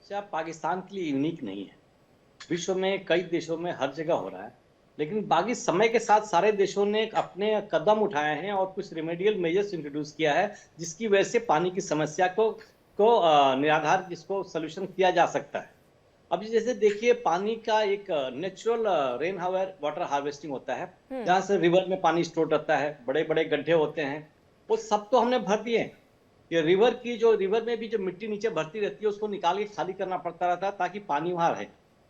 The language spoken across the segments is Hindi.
समस्या पाकिस्तान के लिए यूनिक नहीं है। विश्व में कई देशों में हर जगह हो रहा है। लेकिन बाकी समय के साथ सारे देशों ने अपने कदम उठाए हैं और कुछ रेमेडियल मेजर्स इंट्रोड्यूस किया है, जिसकी वजह से पानी की समस्या को निराधार जिसको सॉल्यूशन किया जा सकता है। अभी जैसे देखिए पानी का एक नेचुरल रेन वाटर हार्वेस्टिंग होता है, हम्म। जहाँ से रिवर में पानी स्टोर रहता है, बड़े-बड़े गड्ढे होते हैं, वो सब तो हमने भर दिए हैं। ये रिवर में भी जो मिट्टी नीचे भरती रहती है उसको निकाल के खाली करना पड़ता रहता है ताकि पानी वहाँ रहे।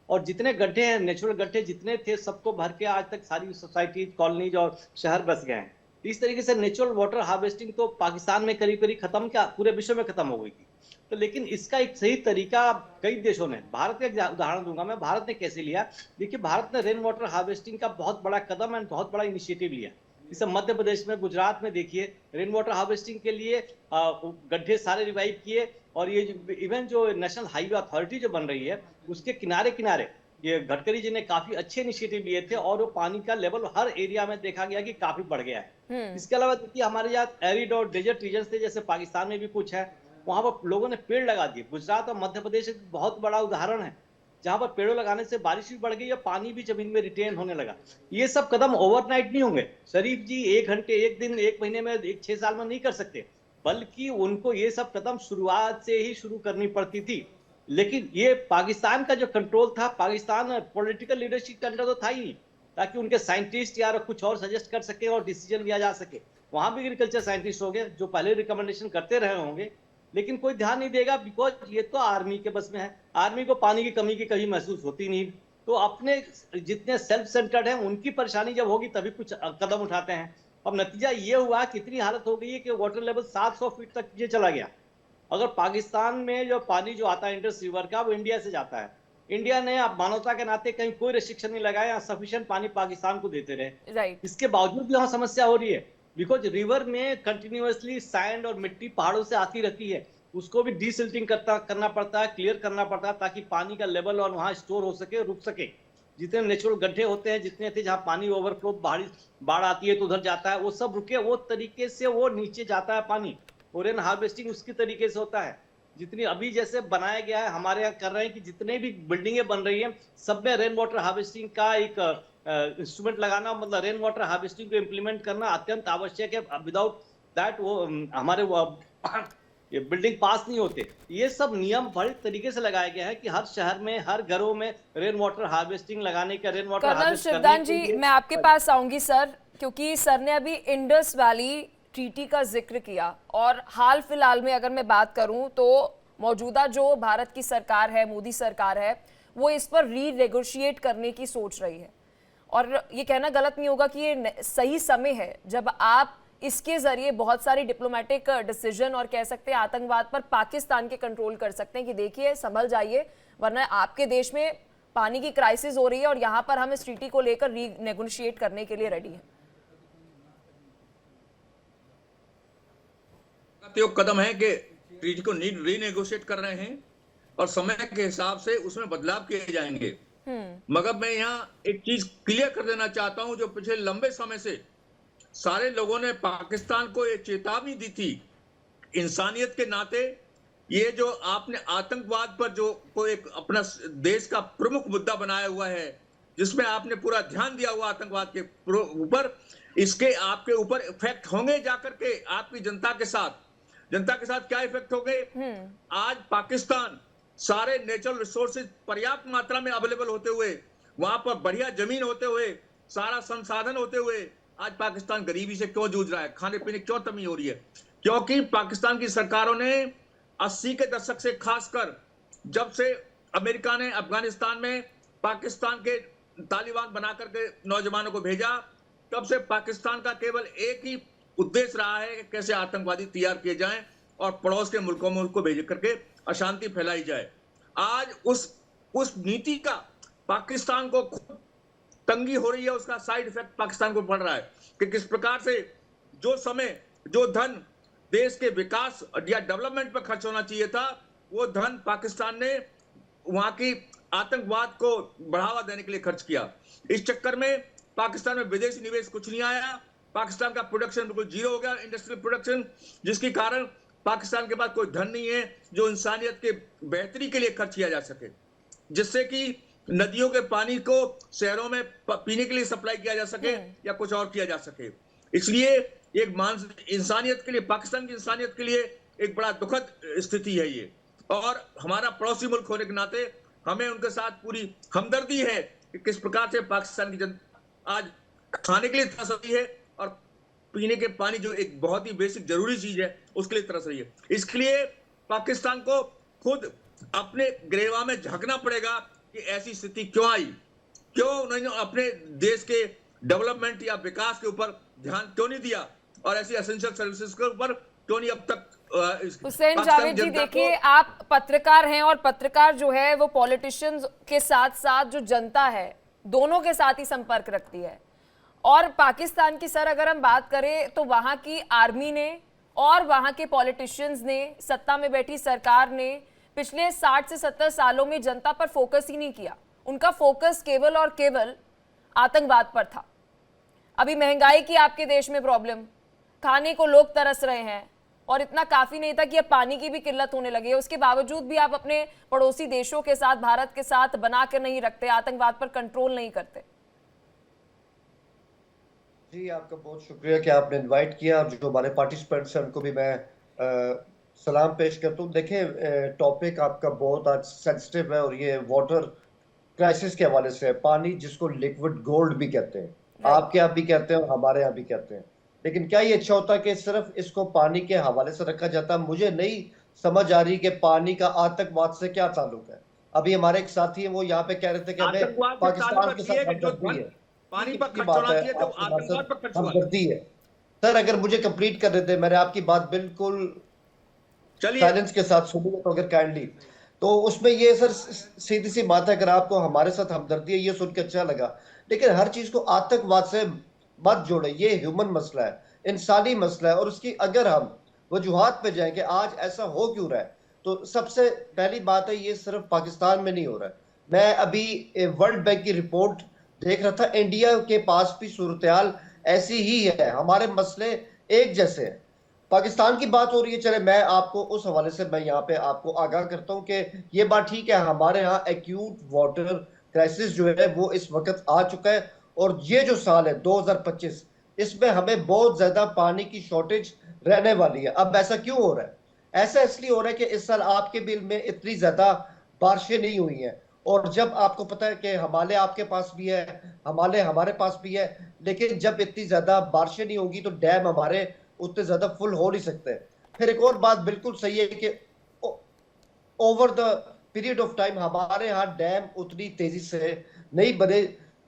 और जितने गड्ढे हैं, नेचुरल गड्ढे जितने थे सबको भर के आज तक सारी सोसाइटीज, कॉलोनीज और शहर बस गए हैं। इस तरीके से नेचुरल वाटर हार्वेस्टिंग तो पाकिस्तान में करीब-करीब खत्म, क्या पूरे विश्व में खत्म हो गई थी। तो लेकिन इसका एक सही तरीका कई देशों ने, भारत का एक उदाहरण दूंगा मैं, भारत ने कैसे लिया। देखिए भारत ने रेन वाटर हार्वेस्टिंग का बहुत बड़ा कदम एंड बहुत बड़ा इनिशिएटिव लिया। जैसे मध्य प्रदेश में, गुजरात में देखिए रेन वाटर हार्वेस्टिंग के लिए गड्ढे सारे रिवाइव किए। और ये इवन जो नेशनल हाईवे अथॉरिटी जो बन रही है उसके किनारे किनारे ये गडकरी जी ने काफी अच्छे इनिशिएटिव लिए थे और वो पानी का लेवल हर एरिया में देखा गया कि काफी बढ़ गया है। हम्म। इसके अलावा देखिए हमारे यहाँ एरिड और डेजर्ट रीजन थे, जैसे पाकिस्तान में भी कुछ है, वहां पर लोगों ने पेड़ लगा दिए। गुजरात और मध्य प्रदेश एक बहुत बड़ा उदाहरण है, जहां पर पेड़ों लगाने से बारिश भी बढ़ गई और पानी भी जमीन में रिटेन होने लगा। ये सब कदम ओवरनाइट नहीं होंगे शरीफ जी, 1 घंटे, 1 दिन, 1 महीने में, 6 साल में नहीं कर सकते, बल्कि उनको ये सब कदम शुरुआत से ही शुरू करनी पड़ती थी। लेकिन ये पाकिस्तान का जो कंट्रोल था, पाकिस्तान पॉलिटिकल लीडरशिप के अंडर तो था ही नहीं, ताकि उनके साइंटिस्ट या कुछ और सजेस्ट कर सके और डिसीजन लिया जा सके। वहां भी एग्रीकल्चर साइंटिस्ट हो गए जो पहले रिकमेंडेशन करते रहे होंगे, लेकिन कोई ध्यान नहीं देगा, बिकॉज ये तो आर्मी के बस में है। आर्मी को पानी की कमी की कभी महसूस होती नहीं। तो अपने जितने सेल्फ सेंटर्ड हैं उनकी परेशानी जब होगी तभी कुछ कदम उठाते हैं। अब नतीजा ये हुआ, कितनी हालत हो गई है कि वाटर लेवल 700 फीट तक ये चला गया। अगर पाकिस्तान में जो पानी जो आता है इंडस रिवर का, वो इंडिया से जाता है। इंडिया ने अब मानवता के नाते कहीं कोई रिस्ट्रिक्शन नहीं लगाया, सफिशिएंट पानी पाकिस्तान को देते रहे। राइट। इसके बावजूद भी वहां समस्या हो रही है, बिकॉज रिवर में कंटिन्यूअसली सैंड और मिट्टी पहाड़ों से आती रहती है। उसको भी डीसिल्टिंग करना पड़ता है, क्लियर करना पड़ता है, ताकि पानी का लेवल और वहां स्टोर हो सके, रुक सके। जितने नेचुरल गड्ढे होते हैं, जितने थे जहाँ पानी ओवरफ्लो, बाढ़ आती है तो उधर जाता है, वो सब रुके, वो तरीके से वो नीचे जाता है पानी। और रेन हार्वेस्टिंग उसकी तरीके से होता है। जितनी अभी जैसे बनाया गया है, हमारे यहाँ कर रहे हैं कि जितने भी बिल्डिंगें बन रही हैं सब में रेन वाटर हार्वेस्टिंग का एक इंस्ट्रूमेंट लगाना, मतलब रेन वाटर हार्वेस्टिंग को इम्प्लीमेंट करना अत्यंत आवश्यक है। विदाउट दैट वो हमारे ये बिल्डिंग पास नहीं होते। ये सब नियम बड़े तरीके से लगाया गया है कि हर शहर में, हर घरों में रेन वाटर हार्वेस्टिंग लगाने का, रेन वाटर कर्नल हार्वेस्ट करने शिवदान के जी, लिए। मैं आपके पास आऊंगी सर, क्योंकि सर ने अभी इंडस वैली ट्रीटी का जिक्र किया और हाल फिलहाल में अगर मैं बात करूं तो मौजूदा जो भारत की सरकार है, मोदी सरकार है, वो इस पर रीनेगोशिएट करने की सोच रही है। और ये कहना गलत नहीं होगा कि ये सही समय है जब आप इसके जरिए बहुत सारी डिप्लोमेटिक डिसीजन और कह सकते हैं आतंकवाद पर पाकिस्तान के कंट्रोल कर सकते हैं कि देखिए संभल जाइए, वरना आपके देश में पानी की क्राइसिस हो रही है और यहाँ पर हम इस ट्रीटी को लेकर रीनेगोशिएट करने के लिए रेडी हैं। कदम है कि ट्रीटी को रीनेगोशिएट कर रहे हैं और समय के हिसाब से उसमें बदलाव किए जाएंगे। मगर मैं यहाँ एक चीज क्लियर कर देना चाहता हूं, जो पिछले लंबे समय से सारे लोगों ने पाकिस्तान को ये चेतावनी दी थी, इंसानियत के नाते ये जो आपने आतंकवाद पर जो को एक अपना देश का प्रमुख मुद्दा बनाया हुआ है, जिसमें आपने पूरा ध्यान दिया हुआ आतंकवाद के ऊपर, इसके आपके ऊपर इफेक्ट होंगे जाकर के आपकी जनता के साथ। जनता के साथ क्या इफेक्ट हो गए? आज पाकिस्तान सारे नेचुरल रिसोर्सेज पर्याप्त मात्रा में अवेलेबल होते हुए, वहां पर बढ़िया जमीन होते हुए, सारा संसाधन होते हुए, आज पाकिस्तान गरीबी से क्यों जूझ रहा है? खाने पीने क्यों कमी हो रही है? क्योंकि पाकिस्तान की सरकारों ने 80 के दशक से खासकर जब से अमेरिका ने अफगानिस्तान में पाकिस्तान के तालिबान बनाकर के नौजवानों को भेजा, तब से पाकिस्तान का केवल एक ही उद्देश्य रहा है कि कैसे आतंकवादी तैयार किए जाएं और पड़ोस के मुल्कों में उनको भेज करके अशांति फैलाई जाए। आज उस नीति का पाकिस्तान को खुद तंगी हो रही है, उसका साइड इफेक्ट पाकिस्तान को पड़ रहा है कि किस प्रकार से जो समय, जो धन देश के विकास या डेवलपमेंट पर खर्च होना चाहिए था, वो धन पाकिस्तान ने वहां की आतंकवाद को बढ़ावा देने के लिए खर्च किया। इस चक्कर में पाकिस्तान में विदेशी निवेश कुछ नहीं आया, पाकिस्तान का प्रोडक्शन बिल्कुल जीरो हो गया, इंडस्ट्रियल प्रोडक्शन, जिसके कारण पाकिस्तान के पास कोई धन नहीं है जो इंसानियत के बेहतरी के लिए खर्च किया जा सके, जिससे कि नदियों के पानी को शहरों में पीने के लिए सप्लाई किया जा सके या कुछ और किया जा सके। इसलिए एक इंसानियत के लिए, पाकिस्तान की इंसानियत के लिए एक बड़ा दुखद स्थिति है ये, और हमारा पड़ोसी मुल्क होने के नाते हमें उनके साथ पूरी हमदर्दी है कि किस प्रकार से पाकिस्तान की जनता आज खाने के लिए तरस रही है और पीने के पानी जो एक बहुत ही बेसिक जरूरी चीज है उसके लिए तरस रही है। इसके लिए पाकिस्तान को खुद अपने गिरेबान में झांकना पड़ेगा कि ऐसी स्थिति क्यों आई, क्यों उन्होंने अपने देश के डेवलपमेंट या विकास के ऊपर ध्यान क्यों नहीं दिया, और ऐसी एसेंशियल सर्विसेज के ऊपर क्यों नहीं अब तक। हुसैन जावेद जी, देखिए आप पत्रकार हैं और पत्रकार जो है वो पॉलिटिशियंस के साथ साथ जो जनता है दोनों के साथ ही संपर्क रखती है, और पाकिस्तान की सर अगर हम बात करें तो वहां की आर्मी ने और वहां के पॉलिटिशियंस ने, सत्ता में बैठी सरकार ने पिछले 60 से 70 सालों में जनता पर फोकस ही नहीं किया। उनका फोकस केवल और केवल आतंकवाद पर था। अभी महंगाई की आपके देश में प्रॉब्लम, खाने को लोग तरस रहे हैं, और इतना काफी नहीं था कि अब पानी की भी किल्लत होने लगी है। उसके बावजूद भी आप अपने पड़ोसी देशों के साथ, भारत के साथ बना कर नहीं रखते, आतंकवाद पर कंट्रोल नहीं करते। जी आपका बहुत शुक्रिया कि आपने इनवाइट किया, और जो हमारे पार्टिसिपेंट्स हैं उनको भी मैं सलाम पेश करता हूँ। देखिए टॉपिक आपका बहुत आज सेंसिटिव है, और ये वाटर क्राइसिस के हवाले से है। पानी जिसको लिक्विड गोल्ड भी कहते हैं, आपके यहाँ भी कहते हैं और हमारे यहाँ भी कहते हैं, लेकिन क्या ये अच्छा होता कि सिर्फ इसको पानी के हवाले से रखा जाता? मुझे नहीं समझ आ रही कि पानी का आतंकवाद से क्या ताल्लुक है। अभी हमारे एक साथी हैं, वो यहाँ पे कह रहे थे कि हमें पाकिस्तान के साथ हमदर्दी है, पानी पर खर्च होना चाहिए तो आतंकवाद पर खर्च होना हमदर्दी है। सर अगर मुझे कंप्लीट कर देते, मैंने आपकी बात बिल्कुल साइलेंस के साथ सुनी तो अगर काइंडली, तो उसमें ये सर सीधी सी बात है, अगर आपको हमारे साथ हमदर्दी है ये सुन के अच्छा लगा, लेकिन हर चीज को आतंकवाद से मत जोड़े। ये ह्यूमन मसला है, इंसानी मसला है, और उसकी अगर हम वजूहात पे जाएं कि आज ऐसा हो क्यों रहा है, तो सबसे पहली बात है ये सिर्फ पाकिस्तान में नहीं हो रहा है। मैं अभी वर्ल्ड बैंक की रिपोर्ट देख रहा था, इंडिया के पास भी सूरत-ए-हाल ऐसी ही है, हमारे मसले एक जैसे हैं। पाकिस्तान की बात हो रही है, चले मैं आपको उस हवाले से मैं यहाँ पे आपको आगाह करता हूँ कि ये बात ठीक है, हमारे यहाँ एक्यूट वाटर क्राइसिस जो है वो इस वक्त आ चुका है, और ये जो साल है 2025 इसमें हमें बहुत ज्यादा पानी की शॉर्टेज रहने वाली है। अब ऐसा क्यों हो रहा है? ऐसा इसलिए हो रहा है कि इस साल आपके बिल में इतनी ज्यादा बारिशें नहीं हुई हैं, और जब आपको पता है कि हिमालय आपके पास भी है, हिमालय हमारे पास भी है, लेकिन जब इतनी ज्यादा बारिशें नहीं होगी तो डैम हमारे उतने ज्यादा फुल हो नहीं सकते। फिर एक और बात बिल्कुल सही है कि over the period of time हमारे यहाँ डैम उतनी तेजी से नहीं बने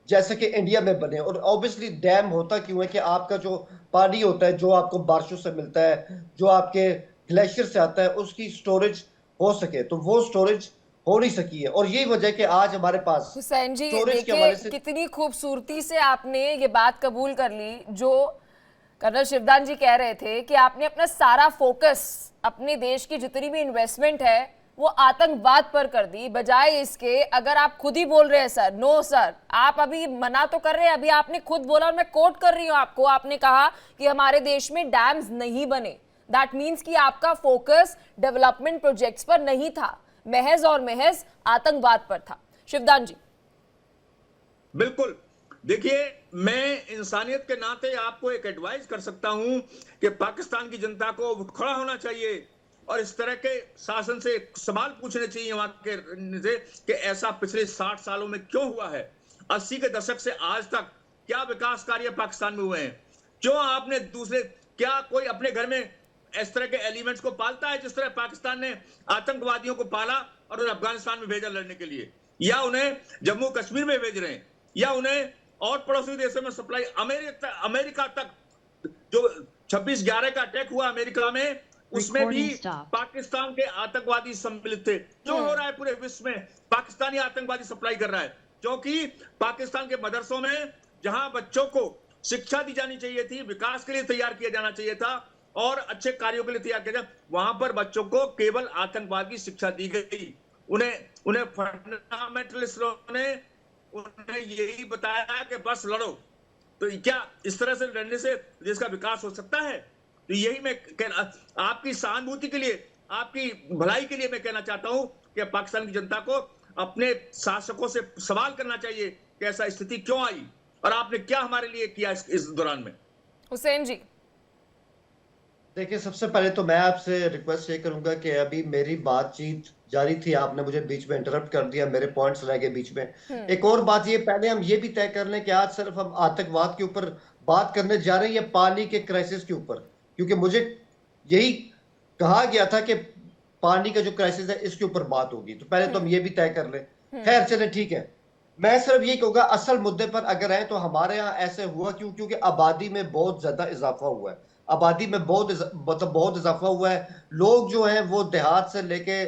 जैसे कि इंडिया में बने। और ऑब्वियसली डैम होता क्यों है कि आपका जो पानी होता है, जो आपको बारिशों से मिलता है, जो आपके ग्लेशियर से आता है, उसकी स्टोरेज हो सके, तो वो स्टोरेज हो नहीं सकी है, और यही वजह कि आज हमारे पास हुसैन जी स्टोरेज के देखिए हवाले से कितनी खूबसूरती से आपने ये बात कबूल कर ली। जो कर्नल शिवदान जी कह रहे थे कि आपने अपना सारा फोकस, अपने देश की जितनी भी इन्वेस्टमेंट है वो आतंकवाद पर कर दी, बजाय इसके अगर आप खुद ही बोल रहे हैं सर, नो सर, आप अभी मना तो कर रहे हैं, अभी आपने खुद बोला और मैं कोट कर रही हूं आपको, आपने कहा कि हमारे देश में डैम्स नहीं बने। दैट मीन्स कि आपका फोकस डेवलपमेंट प्रोजेक्ट्स पर नहीं था, महज और महज आतंकवाद पर था। शिवदान जी बिल्कुल, देखिए मैं इंसानियत के नाते आपको एक एडवाइस कर सकता हूं कि पाकिस्तान की जनता को खड़ा होना चाहिए और इस तरह के शासन से सवाल पूछने चाहिए वहां के से कि ऐसा पिछले 60 सालों में क्यों हुआ है। 80 के दशक से आज तक क्या विकास कार्य पाकिस्तान में हुए हैं? क्यों आपने दूसरे, क्या कोई अपने घर में इस तरह के एलिमेंट्स को पालता है जिस तरह पाकिस्तान ने आतंकवादियों को पाला और उन्हें अफगानिस्तान में भेजा लड़ने के लिए, या उन्हें जम्मू कश्मीर में भेज रहे हैं, या उन्हें और पड़ोसी देशों में सप्लाई, अमेरिका तक जो 26/11 का अटैक हुआ अमेरिका में, उसमें भी पाकिस्तान के आतंकवादी सम्मिलित थे। जो हो रहा है पूरे विश्व में पाकिस्तानी आतंकवादी सप्लाई कर रहा है, क्योंकि पाकिस्तान के मदरसों में जहां बच्चों को शिक्षा दी जानी चाहिए थी, विकास के लिए तैयार किया जाना चाहिए था और अच्छे कार्यों के लिए तैयार किया जाए, वहां पर बच्चों को केवल आतंकवाद की शिक्षा दी गई। उन्हें फंडामेंटलिस्टों ने उन्हें यही बताया कि बस लड़ो। तो क्या इस तरह से लड़ने से देश का विकास हो सकता है? तो यही मैं कहना, आपकी सहानुभूति के लिए, आपकी भलाई के लिए मैं कहना चाहता हूं कि पाकिस्तान की जनता को अपने शासकों से सवाल करना चाहिए कि ऐसा स्थिति क्यों आई और आपने क्या हमारे लिए किया इस दौरान में। हुसैन जी, देखिए, सबसे पहले तो मैं आपसे रिक्वेस्ट ये करूंगा कि अभी मेरी बातचीत जारी थी, आपने मुझे बीच में इंटरप्ट कर दिया, मेरे पॉइंट्स रह गए बीच में। एक और बात, ये पहले हम ये भी तय कर लें कि आज सिर्फ हम आतंकवाद के ऊपर बात करने जा रहे हैं या पानी के क्राइसिस के ऊपर, क्योंकि मुझे यही कहा गया था कि पानी का जो क्राइसिस है इसके ऊपर बात होगी, तो पहले तो हम ये भी तय कर लें। खैर चले, ठीक है। मैं सिर्फ ये कहूंगा, असल मुद्दे पर अगर आए तो हमारे यहाँ ऐसे हुआ क्यों? क्योंकि आबादी में बहुत ज्यादा इजाफा हुआ है, आबादी में बहुत इजाफा हुआ है। लोग जो हैं वो देहात से लेके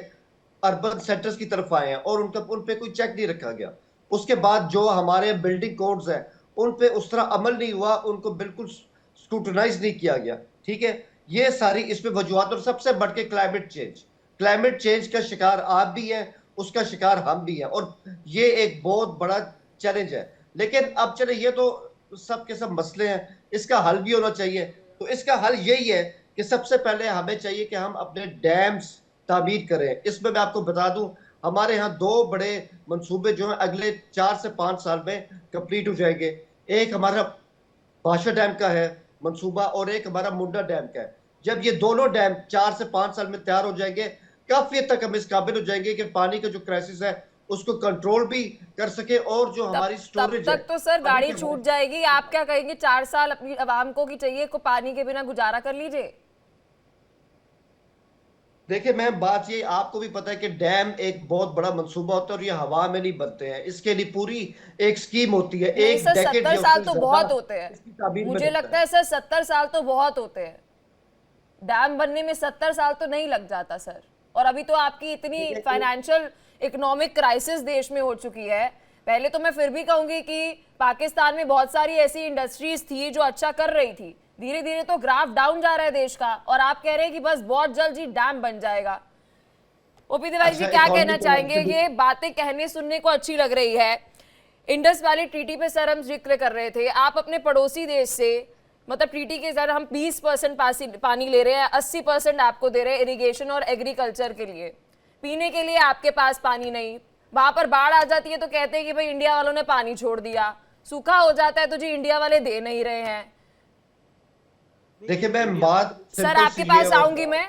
अर्बन सेंटर्स की तरफ आए हैं और उन पे कोई चेक नहीं रखा गया। उसके बाद जो हमारे बिल्डिंग कोड्स हैं उन पे उस तरह अमल नहीं हुआ, उनको बिल्कुल स्क्रूटनाइज नहीं किया गया। ठीक है, ये सारी इसमें वजूहत, और सबसे बढ़ के क्लाइमेट चेंज का शिकार आप भी हैं, उसका शिकार हम भी हैं, और ये एक बहुत बड़ा चैलेंज है। लेकिन अब चले, ये तो सब के सब मसले हैं, इसका हल भी होना चाहिए। तो इसका हल यही है कि सबसे पहले हमें चाहिए कि हम अपने डैम्स तामीर करें। इसमें मैं आपको बता दूं, हमारे यहाँ 2 बड़े मंसूबे जो हैं अगले 4 से 5 साल में कंप्लीट हो जाएंगे। एक हमारा भाषा डैम का है मंसूबा और एक हमारा मुंडा डैम का है। जब ये दोनों डैम 4 से 5 साल में तैयार हो जाएंगे, काफी हद तक हम इस काबिल हो जाएंगे कि पानी का जो क्राइसिस है उसको कंट्रोल भी कर सके, और जो हमारी स्टोरेज है। तब तक तो सर गाड़ी छूट जाएगी। आप क्या कहेंगे, 4 साल अपनी आवाम को की चाहिए को पानी के बिना गुजारा कर लीजिए? देखिए मैम, बात ये आपको भी पता है कि डैम एक बहुत बड़ा मंसूबा होता है और ये हवा में नहीं बनते हैं, इसके लिए पूरी एक स्कीम होती है। एक सर, डेकेड 70 साल तो बहुत होते हैं, मुझे लगता है सर 70 साल तो बहुत होते हैं। डैम बनने में 70 साल तो नहीं लग जाता सर। और अभी तो आपकी इतनी फाइनेंशियल इकोनॉमिक क्राइसिस देश में हो चुकी है। पहले तो मैं फिर भी कहूंगी कि पाकिस्तान में बहुत सारी ऐसी इंडस्ट्रीज थी जो अच्छा कर रही थी, धीरे धीरे तो ग्राफ डाउन जा रहा है देश का, और आप कह रहे हैं कि बस बहुत जल्द जी डैम बन जाएगा। ओपी तिवारी जी, क्या कहना चाहेंगे? ये बातें कहने सुनने को अच्छी लग रही है। इंडस वैली ट्रीटी पे सर हम जिक्र कर रहे थे, आप अपने पड़ोसी देश से, मतलब ट्रीटी के जरा हम 20% पानी ले रहे हैं, 80% आपको दे रहे हैं इरिगेशन और एग्रीकल्चर के लिए, पीने के लिए आपके पास पानी नहीं। वहां पर बाढ़ आ जाती है तो कहते हैं कि भाई इंडिया वालों ने पानी छोड़ दिया, सूखा हो जाता है तो जी इंडिया वाले दे नहीं रहे हैं। देखिए मैं बात सर आपके पास आऊंगी मैं।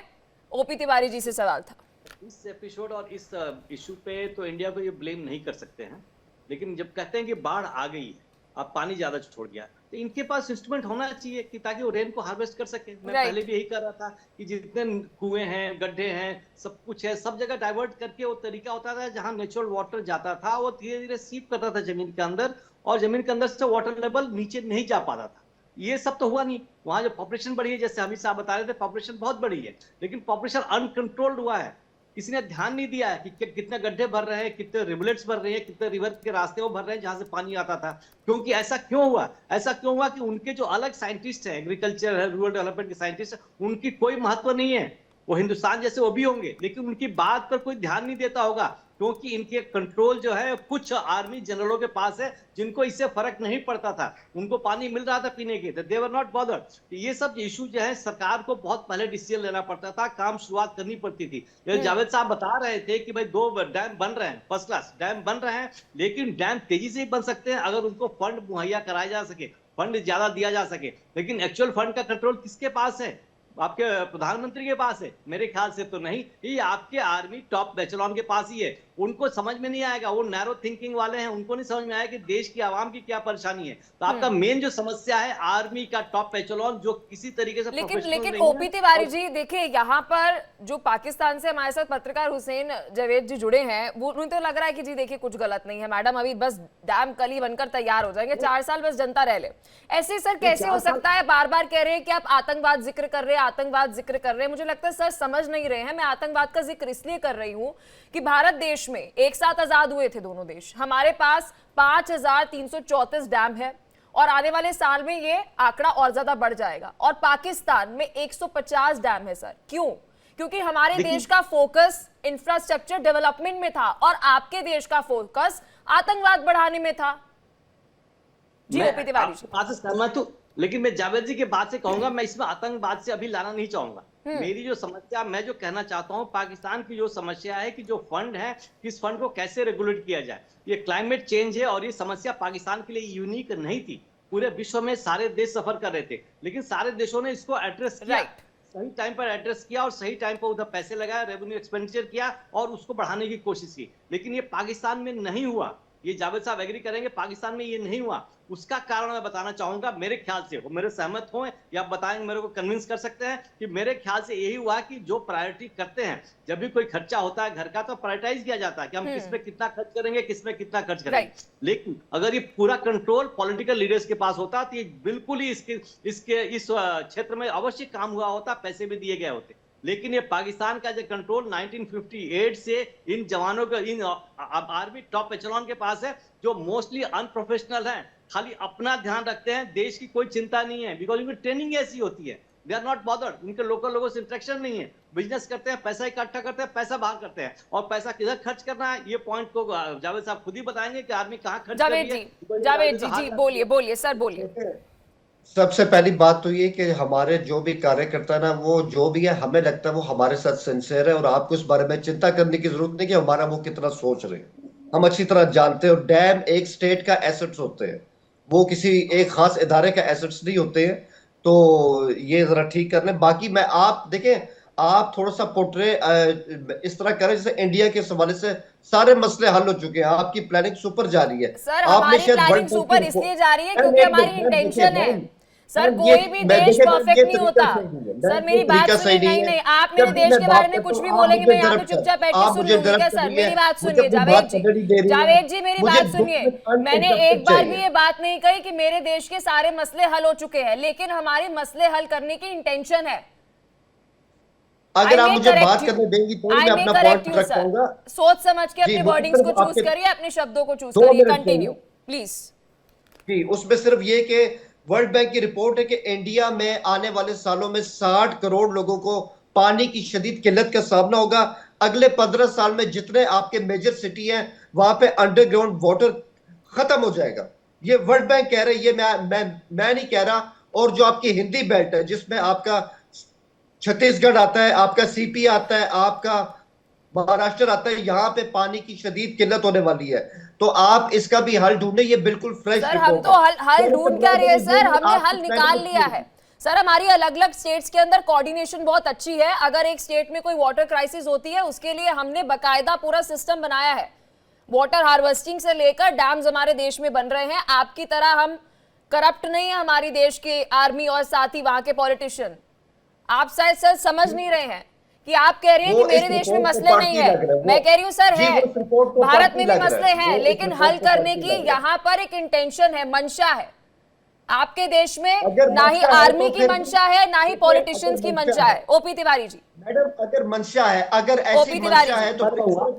ओपी तिवारी जी से सवाल था। इस एपिसोड और इस इशू पे तो इंडिया को ये ब्लेम नहीं कर सकते हैं, लेकिन जब कहते हैं कि बाढ़ आ गई है, अब पानी ज्यादा छोड़ गया, तो इनके पास इंस्ट्रूमेंट होना चाहिए कि ताकि वो रेन को हार्वेस्ट कर सके। मैं पहले भी यही कर रहा था कि जितने कुएं हैं, गड्ढे हैं, सब कुछ है, सब जगह डाइवर्ट करके वो तरीका होता था जहां नेचुरल वाटर जाता था वो धीरे धीरे सीप करता था जमीन के अंदर, और जमीन के अंदर से वाटर लेवल नीचे नहीं जा पाता था। ये सब तो हुआ नहीं। वहां जो पॉपुलेशन बढ़ी है, जैसे अमित साहब बता रहे थे, पॉपुलेशन बहुत बढ़ी है, लेकिन पॉपुलेशन अनकंट्रोल्ड हुआ है। किसी ने ध्यान नहीं दिया है कि कितने गड्ढे भर रहे हैं, कितने रिवलेट्स भर रहे हैं, कितने रिवर के रास्ते वो भर रहे हैं जहां से पानी आता था। क्योंकि ऐसा क्यों हुआ? ऐसा क्यों हुआ कि उनके जो अलग साइंटिस्ट हैं, एग्रीकल्चर है, रूरल डेवलपमेंट के साइंटिस्ट, उनकी कोई महत्व नहीं है। वो हिंदुस्तान जैसे वो भी होंगे, लेकिन उनकी बात पर कोई ध्यान नहीं देता होगा, क्योंकि इनके कंट्रोल जो है कुछ आर्मी जनरलों के पास है, जिनको इससे फर्क नहीं पड़ता था। उनको पानी मिल रहा था पीने के, दे वर नॉट बॉदर्ड। ये सब इशू जो है सरकार को बहुत पहले डिसीजन लेना पड़ता था, काम शुरुआत करनी पड़ती थी। जावेद साहब बता रहे थे कि भाई 2 डैम बन रहे हैं, फर्स्ट क्लास डैम बन रहे हैं, लेकिन डैम तेजी से ही बन सकते हैं अगर उनको फंड मुहैया कराया जा सके, फंड ज्यादा दिया जा सके। लेकिन एक्चुअल फंड का कंट्रोल किसके पास है? आपके प्रधानमंत्री के पास है? मेरे ख्याल से तो नहीं, ये आपके आर्मी टॉप एचेलॉन के पास ही है। उनको समझ में नहीं आएगा, वो नैरो थिंकिंग वाले हैं, उनको नहीं समझ में आया कि देश की आवाम की क्या परेशानी है। तो आपका मेन जो समस्या है आर्मी का टॉप एचेलॉन, जो किसी तरीके से लेकिन ओपी तिवारी जी देखिए, यहाँ पर जो पाकिस्तान से हमारे साथ पत्रकार हुसैन जावेद जी जुड़े हैं, वो उन्हें तो लग रहा है कि जी देखिए कुछ गलत नहीं है मैडम, अभी बस डैम कल ही बनकर तैयार हो जाएंगे, 4 साल बस जनता रह ले। ऐसे सर कैसे हो सकता है? बार बार कह रहे हैं कि आप आतंकवाद जिक्र कर रहे हैं, आतंकवाद जिक्र कर रहे हैं। मुझे लगता है सर समझ नहीं रहे हैं। मैं आतंकवाद का जिक्र इसलिए कर रही हूँ कि भारत देश में एक साथ आजाद हुए थे दोनों देश, हमारे पास 5334 डैम है और आने वाले साल में ये आंकड़ा और ज्यादा बढ़ जाएगा, और पाकिस्तान में 150 डैम है सर। क्यों? क्योंकि हमारे देश का फोकस इंफ्रास्ट्रक्चर डेवलपमेंट में था और आपके देश का फोकस आतंकवाद बढ़ाने में था। जी ओपी तिवारी जी, लेकिन मैं जावेद जी के बात से कहूंगा, मैं इसमें आतंकवाद से अभी लाना नहीं चाहूंगा। मेरी जो समस्या, मैं जो कहना चाहता हूं, पाकिस्तान की जो समस्या है कि जो फंड है, इस फंड को कैसे रेगुलेट किया जाए। ये क्लाइमेट चेंज है और ये समस्या पाकिस्तान के लिए यूनिक नहीं थी, पूरे विश्व में सारे देश सफर कर रहे थे, लेकिन सारे देशों ने इसको एड्रेस किया, सही टाइम पर एड्रेस किया और सही टाइम पर उधर पैसे लगाए, रेवेन्यू एक्सपेंडिचर किया और उसको बढ़ाने की कोशिश की। लेकिन ये पाकिस्तान में नहीं हुआ। ये जावेद साहब एग्री करेंगे, पाकिस्तान में ये नहीं हुआ। उसका कारण मैं बताना चाहूंगा, मेरे ख्याल से, वो मेरे सहमत हो या बताएंगे, मेरे को कन्विंस कर सकते हैं कि मेरे ख्याल से यही हुआ कि जो प्रायोरिटी करते हैं, जब भी कोई खर्चा होता है घर का, तो प्रायोरिटाइज किया जाता है कि हम किस पे कितना खर्च करेंगे, किस में कितना खर्च करेंगे। लेकिन अगर ये पूरा कंट्रोल पॉलिटिकल लीडर्स के पास होता तो ये बिल्कुल ही इस क्षेत्र में अवश्य काम हुआ होता, पैसे भी दिए गए होते। लेकिन ये पाकिस्तान का जो कंट्रोल 1958 से इन जवानों का, इन आर्मी टॉप एचेलॉन के पास है, जो मोस्टली अनप्रोफेशनल हैं, खाली अपना ध्यान रखते हैं, देश की कोई चिंता नहीं है, बिकॉज उनकी ट्रेनिंग ऐसी होती है, दे आर नॉट बॉदर्ड, उनके लोकल लोगों से इंटरेक्शन नहीं है, बिजनेस करते हैं, पैसा इकट्ठा करते हैं, पैसा बाहर करते हैं, और पैसा किधर खर्च करना है ये पॉइंट को जावेद साहब खुद ही बताएंगे कि आर्मी कहाँ खर्च कर रही है। जावेद जी बोलिए सर, बोलिए। सबसे पहली बात तो ये कि हमारे जो भी कार्यकर्ता ना, वो जो भी है, हमें लगता है वो हमारे साथ सिंसियर है और आपको इस बारे में चिंता करने की जरूरत नहीं कि हमारा वो कितना सोच रहे हैं। हम अच्छी तरह जानते हैं, और डैम एक स्टेट का एसेट्स होते हैं, वो किसी एक खास इदारे का एसेट्स नहीं होते हैं। तो ये जरा ठीक कर लें। बाकी मैं, आप देखें, आप थोड़ा सा पोर्ट्रे इस तरह करें जैसे इंडिया के हवाले से सारे मसले हल हो चुके हैं, आपकी प्लानिंग सुपर जा रही है। सर, हमारी प्लानिंग सुपर इसलिए जा रही है क्योंकि हमारी इंटेंशन है। सर, कोई भी देश परफेक्ट नहीं होता। सर, मेरी बात सुनिए। नहीं, आप मेरे देश के बारे में कुछ भी बोलेंगे, मैं यहाँ पे चुपचाप बैठ के सुन लूंगी क्या? सर, मेरी बात सुनिए जावेद जी, मेरी बात सुनिए। मैंने एक बार भी ये बात नहीं कही कि मेरे देश के सारे मसले हल हो चुके हैं, लेकिन हमारे मसले हल करने की इंटेंशन है। अगर आप मुझे बात करने देंगी तो मैं अपना पॉइंट रख पाऊंगा। सोच समझ के अपने वर्डिंग्स को चूज करिए, अपने शब्दों को चूज करिए। Continue please. जी, उसमें सिर्फ ये कि वर्ल्ड बैंक की रिपोर्ट है कि इंडिया में आने वाले सालों में 60 करोड़ लोगों को पानी की शदीद किल्लत का सामना होगा। अगले 15 साल में जितने आपके मेजर सिटी हैं वहां पे अंडरग्राउंड वाटर खत्म हो जाएगा। ये वर्ल्ड बैंक कह रहे हैं, ये मैं नहीं कह रहा। और जो आपकी हिंदी बेल्ट है, जिसमें आपका छत्तीसगढ़ आता है, आपका सीपी आता है, आपका महाराष्ट्र आता है, यहाँ पे पानी की शदीद किल्लत होने वाली है। तो आप इसका भी हल ढूंढे। ये बिल्कुल फ्रेश सर, हम तो हल ढूंढ क्या रहे हैं सर, हमने हल निकाल लिया है। सर, हमारी अलग अलग स्टेट्स के अंदर कोऑर्डिनेशन बहुत अच्छी है। अगर एक स्टेट में कोई वाटर क्राइसिस होती है, उसके लिए हमने बकायदा पूरा सिस्टम बनाया है। वाटर हार्वेस्टिंग से लेकर डैम्स हमारे देश में बन रहे हैं। आपकी तरह हम करप्ट नहीं है, हमारी देश की आर्मी और साथ ही वहां के पॉलिटिशियन। आप शायद सर समझ नहीं रहे हैं कि आप कह रहे हैं कि मेरे देश में मसले नहीं है, मैं कह रही हूँ सर है, भारत में भी मसले हैं, लेकिन हल करने की यहाँ पर एक इंटेंशन है, मंशा है। आपके देश में ना ही आर्मी की मंशा है, ना ही पॉलिटिशियंस की मंशा है। ओपी तिवारी जी। मैडम, अगर मंशा है, अगर ऐसी मंशा है तो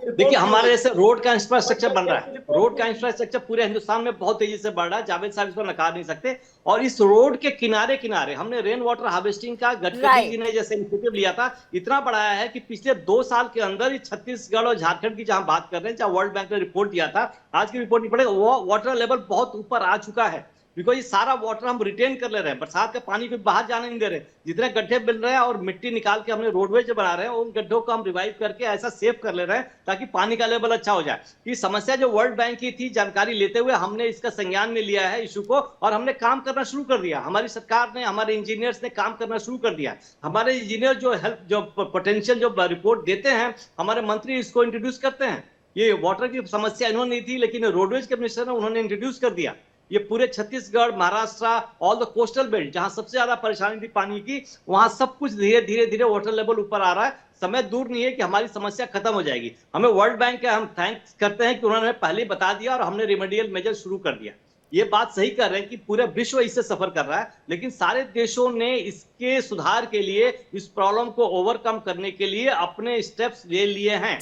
देखिए, हमारे जैसे रोड का इंफ्रास्ट्रक्चर बन रहा है, रोड का इंफ्रास्ट्रक्चर पूरे हिंदुस्तान में बहुत तेजी से बढ़ रहा है। जावेद साहब इसको नकार नहीं सकते। और इस रोड के किनारे किनारे हमने रेन वाटर हार्वेस्टिंग का गडकरी जी ने जैसे इनिशिएटिव लिया था, इतना बढ़ाया है कि पिछले 2 साल के अंदर छत्तीसगढ़ और झारखंड की जहां बात कर रहे हैं, जहां वर्ल्ड बैंक ने रिपोर्ट दिया था, आज की रिपोर्ट नहीं पड़ेगा, वो वाटर लेवल बहुत ऊपर आ चुका है। बिकॉज ये सारा वाटर हम रिटेन कर ले रहे हैं, बरसात का पानी को बाहर जाने नहीं दे रहे। जितने गड्ढे मिल रहे हैं और मिट्टी निकाल के हमने रोडवेज बना रहे हैं, उन गड्ढों को हम रिवाइव करके ऐसा सेव कर ले रहे हैं ताकि पानी का लेवल अच्छा हो जाए। ये समस्या जो वर्ल्ड बैंक की थी, जानकारी लेते हुए हमने इसका संज्ञान में लिया है इशू को, और हमने काम करना शुरू कर दिया। हमारी सरकार ने, हमारे इंजीनियर्स ने काम करना शुरू कर दिया। हमारे इंजीनियर जो हेल्प, जो पोटेंशियल जो रिपोर्ट देते हैं, हमारे मंत्री इसको इंट्रोड्यूस करते हैं। ये वाटर की समस्या इन्होंने नहीं थी, लेकिन रोडवेज के मिनिस्टर ने उन्होंने इंट्रोड्यूस कर दिया। ये पूरे Chhattisgarh, Maharashtra, all the coastal belt, जहां सबसे ज्यादा परेशानी थी पानी की, वहां सब कुछ धीरे धीरे वाटर लेवल ऊपर आ रहा है। समय दूर नहीं है कि हमारी समस्या खत्म हो जाएगी। हमें वर्ल्ड बैंक का हम थैंक्स करते हैं कि उन्होंने पहले बता दिया और हमने रेमेडियल मेजर शुरू कर दिया। ये बात सही कर रहे हैं कि पूरा विश्व इससे सफर कर रहा है, लेकिन सारे देशों ने इसके सुधार के लिए, इस प्रॉब्लम को ओवरकम करने के लिए अपने स्टेप्स ले लिए हैं।